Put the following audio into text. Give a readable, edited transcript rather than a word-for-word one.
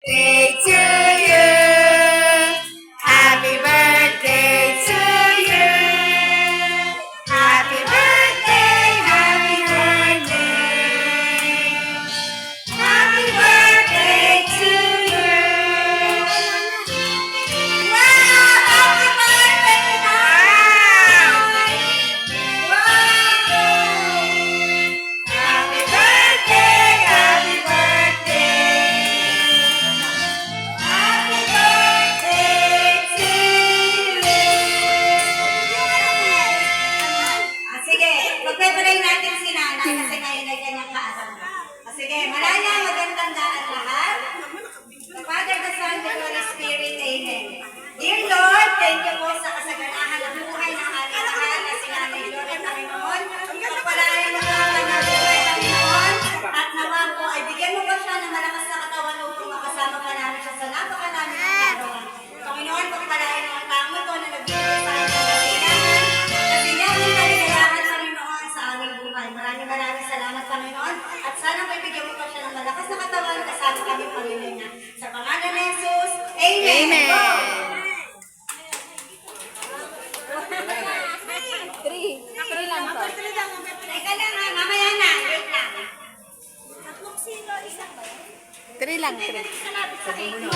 Birthday to you. Happy birthday to you. Happy birthday, happy birthday. Happy birthday to you. Wow! Happy birthday! Wow! Happy birthday, happy birthday. Happy birthday to you. Sige, pagpepray natin si Nana kasi ngayon ay kanyang kaasal. Sige, malaya, magandang daan lahat. The Father, the Son, the Holy Spirit, Amen. Dear Lord, thank you po sa kasaganahan ng buhay ng aming mahal na si Nanay Gloria, Panginoon. Pagpalain mo ang kanyang buhay, Panginoon. At nawa po ay bigyan mo pa siya ng malakas na katawan upang makasama ka namin siya sa napakaraming katawan. Panginoon, pagpalain mo ang tao ito na nagbibigay sa amin ng kasiyahan. Kasiyahan na kailangan, Panginoon, sa aming buhay. Maraming salamat, Panginoon. At sana may bigyan mo pa siya ng malakas na katawan kasama kami, Panginoon niya. Sa pangalan ni Jesus, Amen. Amen. Go! Three lang to. Teka lang ha, mamaya na. Wait lang. Three lang, three. Salapit sa cake mo.